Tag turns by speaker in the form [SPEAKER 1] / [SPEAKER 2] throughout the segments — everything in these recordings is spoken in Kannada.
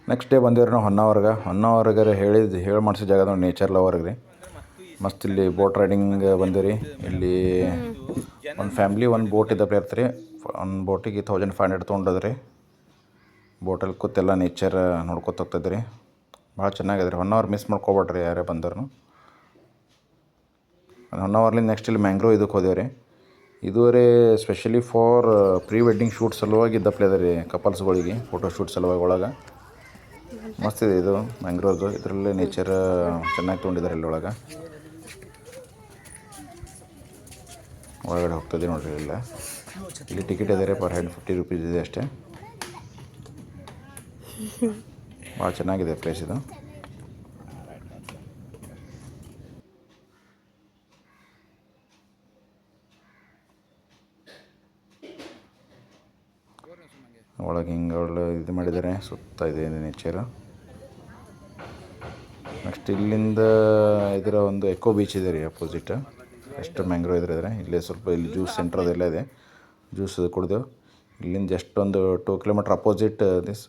[SPEAKER 1] ನೆಕ್ಸ್ಟ್ ಡೇ ಬಂದೇವ್ರಿ ನಾವು ಹೊನ್ನಾವರ್ಗೆ ಹೇಳಿ ಮಾಡಿಸೋ ಜಾಗ ನೋಡಿ, ನೇಚರ್ ಲವರ್ಗೆ ರೀ. ಮಸ್ತ್ ಇಲ್ಲಿ ಬೋಟ್ ರೈಡಿಂಗ್ ಬಂದಿರಿ. ಇಲ್ಲಿ ಒಂದು ಫ್ಯಾಮ್ಲಿ ಒಂದು ಬೋಟ್ ಇದ್ದ ಪ್ಲೇಯರ್ತ್ ರೀ. ಒಂದು ಬೋಟಿಗೆ 1500 ತೊಗೊಂಡದ್ರಿ. ಬೋಟಲ್ಲಿ ಕೂತೆಲ್ಲ ನೇಚರ್ ನೋಡ್ಕೊತ ಹೋಗ್ತದ್ರಿ. ಭಾಳ ಚೆನ್ನಾಗಿದೆ ರೀ. ಹೊನ್ನಾವರ್ ಮಿಸ್ ಮಾಡ್ಕೊಬೇಡ್ರಿ ಯಾರೇ ಬಂದರು. ಹೊನ್ನಾವರ್ಲಿಂದ ನೆಕ್ಸ್ಟ್ ಇಲ್ಲಿ ಮ್ಯಾಂಗ್ರೋವ್ ಇದಕ್ಕೆ ಹೋದೇವ್ರಿ. ಇದುವರೆ specially for pre wedding shoot ಸಲುವಾಗಿ ಇದ್ದ ಪ್ಲೇ ಅದ ರೀ, ಕಪಲ್ಸ್ಗಳಿಗೆ ಫೋಟೋ ಶೂಟ್ ಸಲುವಾಗಿ. ಒಳಗೆ ಮಸ್ತ್ ಇದೆ ಇದು ಮ್ಯಾಂಗ್ರೋವ್ದು. ಇದರಲ್ಲಿ ನೇಚರ್ ಚೆನ್ನಾಗಿ ತೊಗೊಂಡಿದ್ದಾರೆ. ಇಲ್ಲಿ ಒಳಗಡೆ ಹೋಗ್ತದೆ ನೋಡಿರಿ. ಇಲ್ಲಿ ಟಿಕೆಟ್ ಇದೆ ರೀ, ಪರ್ ಹೆಡ್ 50 ರೂಪೀಸ್ ಇದೆ ಅಷ್ಟೇ. ಭಾಳ ಚೆನ್ನಾಗಿದೆ ಪ್ಲೇಸ್ ಇದು. ಒಳಗೆ ಹಿಂಗೆ ಇದು ಮಾಡಿದ್ದಾರೆ, ಸುತ್ತ ಇದೆ ನೇಚರು. ನೆಕ್ಸ್ಟ್ ಇಲ್ಲಿಂದ ಇದರ ಒಂದು ಎಕೋ ಬೀಚ್ ಇದೆ ರೀ ಅಪೋಸಿಟ್. ಎಷ್ಟು ಮ್ಯಾಂಗ್ರೋ ಇದ್ರೆ ಇಲ್ಲಿ ಸ್ವಲ್ಪ ಇಲ್ಲಿ ಜ್ಯೂಸ್ ಸೆಂಟ್ರ್ ಅದೆಲ್ಲ ಇದೆ. ಜ್ಯೂಸ್ ಕುಡಿದೆವು. ಇಲ್ಲಿಂದ ಜಸ್ಟ್ ಒಂದು 2 kilometre opposite this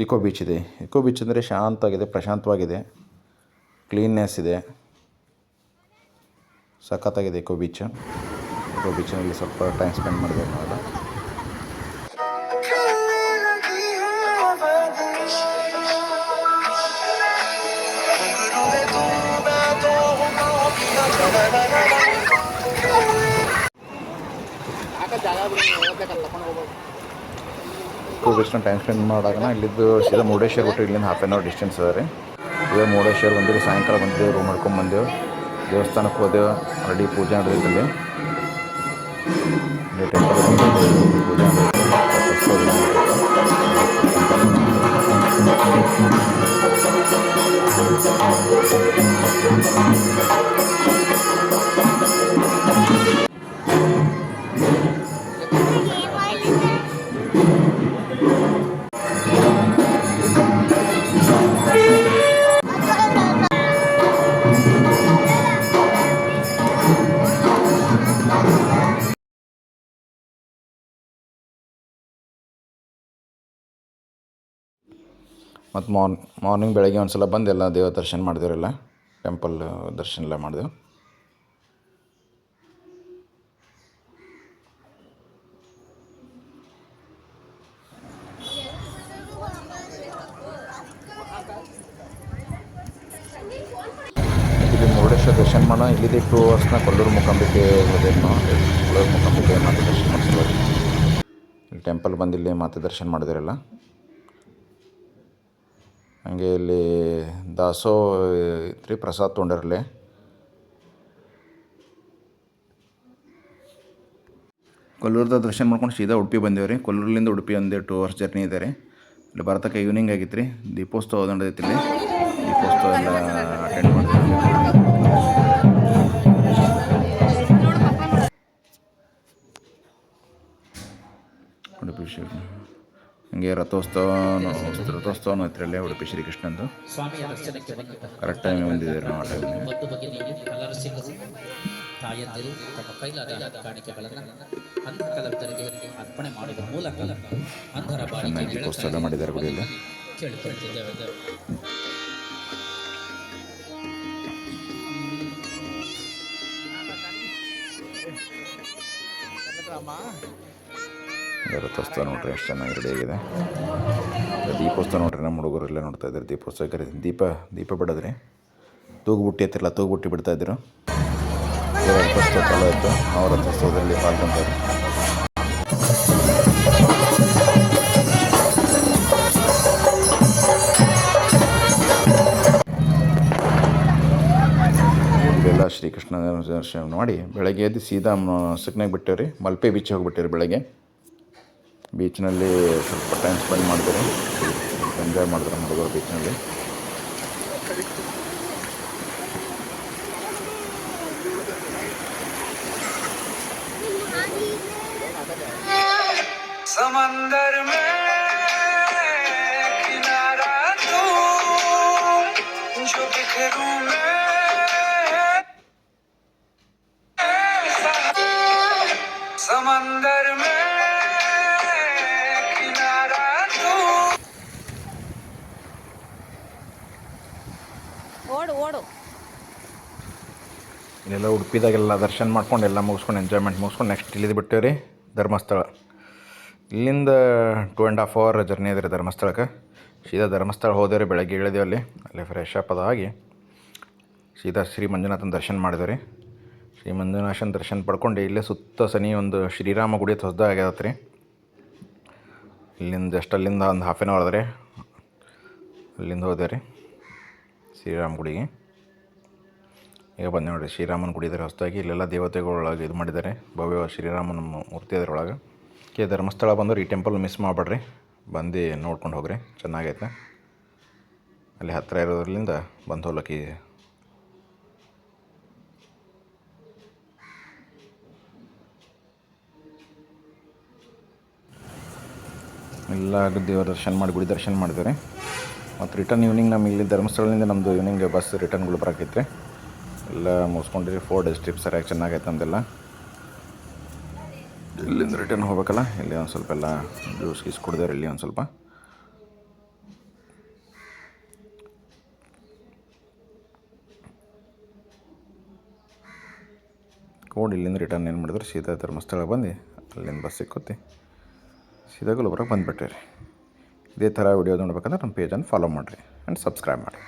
[SPEAKER 1] eco beach ಇದೆ. ಇಕೋ ಬೀಚ್ ಅಂದರೆ ಶಾಂತವಾಗಿದೆ, ಪ್ರಶಾಂತವಾಗಿದೆ, ಕ್ಲೀನ್ನೆಸ್ ಇದೆ, ಸಖತ್ತಾಗಿದೆ ಇಕೋ ಬೀಚ್ನಲ್ಲಿ ಸ್ವಲ್ಪ ಟೈಮ್ ಸ್ಪೆಂಡ್ ಮಾಡಿದೆ ನಾವು. ಇಕೋ ಬೀಚ್ನ ಟೈಮ್ ಸ್ಪೆಂಡ್ ಮಾಡಾಗ ಇಲ್ಲಿದ್ದು ಸೀದಾ ಮುರುಡೇಶ್ವರ ಬಿಟ್ಟು ಇಲ್ಲಿಂದ 1/2 hour ಡಿಸ್ಟೆನ್ಸ್ ಅದ ರೀ. ಇದೇ ಮುರುಡೇಶ್ವರ ಬಂದಿರಿ. ಸಾಯಂಕಾಲ ಬಂದಿದ್ದೇವೆ, ರೂಮ್ ಮಾಡ್ಕೊಂಡು ಬಂದೆವು. ದೇವಸ್ಥಾನಕ್ಕೆ ಹೋದೆವು. ಆಲ್ರೆಡಿ ಪೂಜೆ ನಡೆದಿತ್ತು ಇಲ್ಲಿ ಟೆಂಪಲ್ ಪೂಜೆ ಮತ್ತು ಮಾರ್ನಿಂಗ್ ಬೆಳಗ್ಗೆ ಒಂದು ಸಲ ಬಂದು ಎಲ್ಲ ದೇವ ದರ್ಶನ ಮಾಡಿದೆವರೆಲ್ಲ. ಟೆಂಪಲ್ ದರ್ಶನ ಎಲ್ಲ ಮಾಡಿದೆವು. ಇಲ್ಲಿ ಮುರುಡೇಶ್ವರ ದರ್ಶನ ಮಾಡೋಣ. ಇಲ್ಲಿದೆ 2 hours ಕೊಲ್ಲೂರು ಮೂಕಾಂಬಿಕೆ ಹೋದೇವು ನಾವು. ಕೊಲ್ಲೂರು ಮೂಕಾಂಬಿಕೆ ಮಾತೆ ದರ್ಶನ ಮಾಡಿಸೋದು. ಇಲ್ಲಿ ಟೆಂಪಲ್ ಬಂದು ಇಲ್ಲಿ ಮಾತೆ ದರ್ಶನ ಮಾಡಿದರೆಲ್ಲ. ಹಂಗೆ ಇಲ್ಲಿ ದಾಸೋ ಇತ್ತು ಪ್ರಸಾದ ತೊಗೊಂಡಿರಲಿ. ಕೊಲ್ಲೂರದ ದರ್ಶನ ಮಾಡ್ಕೊಂಡು ಸೀದಾ ಉಡುಪಿ ಬಂದೇವು ರೀ. ಕೊಲ್ಲೂರಿನಿಂದ ಉಡುಪಿ ಒಂದು 2 hours ಜರ್ನಿ ಇದೆ ರೀ. ಇಲ್ಲಿ ಬರ್ತಕ್ಕ ಈವ್ನಿಂಗ್ ಆಗಿತ್ತು ರೀ. ದೀಪೋತ್ಸವ ನಡೆದೈತಿ ಇಲ್ಲಿ. ದೀಪೋತ್ಸವ ಎಲ್ಲ ಅಟೆಂಡ್ ಮಾಡಿದ್ವಿ. ಉಡುಪಿ ಹಂಗೆ ರಥೋತ್ಸವನೂ ಐತ್ರಿ ಉಡುಪಿ ಶ್ರೀಕೃಷ್ಣಂದು. ಕರೆಕ್ಟ್ ಟೈಮಿಗೆ ಬಂದಿದ್ದೀವಿ ನಾವು. ಆ
[SPEAKER 2] ತಾಯಂದಿರು ತಮ್ಮ ಕೈಲಾದ ಕಾಣಿಕೆಗಳನ್ನು ಅಂಧಕಲಂತರಿಗೆ ಅರ್ಪಣೆ ಮಾಡುವ ಮೂಲಕ ಅಂಧರ ಬಾಳಿಕೆ
[SPEAKER 1] ದೀಪೋತ್ಸವ ಮಾಡಿದ್ದಾರೆ ಗುಡಿಯಲ್ಲಿ.
[SPEAKER 2] ಕೇಳಿಕೊಳ್ಳುತ್ತಿದ್ದೇವೆ.
[SPEAKER 1] ರಥೋತ್ಸವ ನೋಡ್ರಿ ಎಷ್ಟು ಚೆನ್ನಾಗಿ ರೆಡಿ ಆಗಿದೆ. ದೀಪೋತ್ಸವ ನೋಡ್ರಿ, ನಮ್ಮ ಹುಡುಗರೆಲ್ಲ ನೋಡ್ತಾ ಇದ್ದಾರೆ. ದೀಪೋತ್ಸವ ದೀಪ ಬಿಡೋದ್ರಿ. ತೂಗುಬುಟ್ಟಿ ಹತ್ತಿರಲ್ಲ, ತೂಗುಬುಟ್ಟಿ ಬಿಡ್ತಾಯಿದ್ರು. ರಥೋತ್ಸವ ಚಾಲೂ ಆಯಿತು. ನಾವು ರಥೋತ್ಸವದಲ್ಲಿ ಪಾಲ್ಗೊಂತಾರೆ. ಇಲ್ಲೆಲ್ಲ ಶ್ರೀಕೃಷ್ಣ ದರ್ಶನ ಮಾಡಿ ಬೆಳಗ್ಗೆ ಎದ್ದು ಸೀದಾ ಸುಕ್ನಾಗ ಬಿಟ್ಟೇವೆ ರೀ. ಮಲ್ಪೆ ಬೀಚ್ ಹೋಗಿಬಿಟ್ಟೇವ್ರಿ. ಬೆಳಗ್ಗೆ ಬೀಚ್ನಲ್ಲಿ ಸ್ವಲ್ಪ ಟೈಮ್ ಸ್ಪೆಂಡ್ ಮಾಡಿದ್ರು, ಎಂಜಾಯ್ ಮಾಡಿದ್ರು ಹುಡುಗರು ಬೀಚ್ನಲ್ಲಿ.
[SPEAKER 3] समंदर में किनारा तू जो बिखरूं मैं समंदर में किनारा तू
[SPEAKER 4] ಓಡು.
[SPEAKER 1] ಇಲ್ಲೆಲ್ಲ ಉಡುಪಿದಾಗೆಲ್ಲ ದರ್ಶನ ಮಾಡ್ಕೊಂಡು ಎಲ್ಲ ಮುಗಿಸ್ಕೊಂಡು ಎಂಜಾಯ್ಮೆಂಟ್ ಮುಗಿಸ್ಕೊಂಡು ನೆಕ್ಸ್ಟ್ ಇಲ್ಲಿದ್ದು ಬಿಟ್ಟೇವೆ ರೀ ಧರ್ಮಸ್ಥಳ. ಇಲ್ಲಿಂದ 2.5 hour ಜರ್ನಿ ಇದೆ ರೀ ಧರ್ಮಸ್ಥಳಕ್ಕೆ. ಸೀದಾ ಧರ್ಮಸ್ಥಳ ಹೋದೇವ್ರಿ, ಬೆಳಗ್ಗೆ ಇಳಿದೇವೆ ಅಲ್ಲಿ ಫ್ರೆಶ್ ಅಪ್ ಆಗಿ ಸೀದಾ ಶ್ರೀ ಮಂಜುನಾಥನ ದರ್ಶನ ಮಾಡಿದೆ ರೀ. ಶ್ರೀ ಮಂಜುನಾಥನ ದರ್ಶನ ಪಡ್ಕೊಂಡು ಇಲ್ಲೇ ಸುತ್ತ ಸನಿ ಒಂದು ಶ್ರೀರಾಮ ಗುಡಿ ಹೊಸ್ದಾಗ ಆಗ್ಯದತ್ ರೀ. ಇಲ್ಲಿಂದ ಅಲ್ಲಿಂದ ಒಂದು 1/2 hour ಅದ ರೀ. ಅಲ್ಲಿಂದ ಹೋದೆ ರೀ ಶ್ರೀರಾಮ ಗುಡಿಗೆ. ಈಗ ಬಂದು ನೋಡಿರಿ ಶ್ರೀರಾಮನ ಗುಡಿ ಇದ್ದಾರೆ ಹೊಸದಾಗಿ. ಇಲ್ಲೆಲ್ಲ ದೇವತೆಗಳೊಳಗೆ ಇದು ಮಾಡಿದ್ದಾರೆ, ಭವ್ಯ ಶ್ರೀರಾಮನ ಮೂರ್ತಿ ಅದರೊಳಗೆ. ಧರ್ಮಸ್ಥಳ ಬಂದ್ರೆ ಈ ಟೆಂಪಲ್ ಮಿಸ್ ಮಾಡಬೇಡ್ರಿ, ಬಂದು ನೋಡ್ಕೊಂಡು ಹೋಗ್ರಿ, ಚೆನ್ನಾಗೈತೆ. ಅಲ್ಲಿ ಹತ್ತಿರ ಇರೋದ್ರಿಂದ ಬಂದು ಹೋಗ್ಲಿಕ್ಕೆ ಎಲ್ಲ ದೇವರ ದರ್ಶನ ಮಾಡಿ ಗುಡಿ ದರ್ಶನ ಮಾಡಿದ್ವಿ ರೀ. ಮತ್ತು ರಿಟರ್ನ್ ಈವ್ನಿಂಗ್ ನಮಗೆ ಇಲ್ಲಿ ಧರ್ಮಸ್ಥಳದಿಂದ ನಮ್ಮದು ಈವ್ನಿಂಗ್ ಬಸ್ ರಿಟರ್ನ್ ಗುಲ್ಬರ್ಗ ಐತೆ ರೀ. ಎಲ್ಲ ಮುಗಿಸ್ಕೊಂಡಿರಿ. 4 days ಟ್ರಿಪ್ ಸರಿಯಾಗಿ ಚೆನ್ನಾಗೈತೆ ನಮ್ದೆಲ್ಲ. ಇಲ್ಲಿಂದ ರಿಟರ್ನ್ ಹೋಗ್ಬೇಕಲ್ಲ, ಇಲ್ಲಿ ಒಂದು ಸ್ವಲ್ಪ ಎಲ್ಲ ಜ್ಯೂಸ್ ಗೀಸ್ ಕುಡ್ದೇವ್ರಿ. ಇಲ್ಲಿ ಒಂದು ಸ್ವಲ್ಪ ಇಲ್ಲಿಂದ ರಿಟರ್ನ್ ಏನು ಮಾಡಿದ್ರೆ ಸೀದಾ ಧರ್ಮಸ್ಥಳ ಬಂದು ಅಲ್ಲಿಂದ ಬಸ್ ಸಿಕ್ಕುತ್ತಿ ಸೀದಾ ಗುಲ್ಬರ್ಗ ಬಂದುಬಿಟ್ರಿ ರೀ. ಇದೇ ಥರ ವಿಡಿಯೋ ನೋಡ್ಬೇಕಂದ್ರೆ ನಮ್ಮ ಪೇಜನ್ನು ಫಾಲೋ ಮಾಡಿರಿ ಆ್ಯಂಡ್ ಸಬ್ಸ್ಕ್ರೈಬ್ ಮಾಡಿ.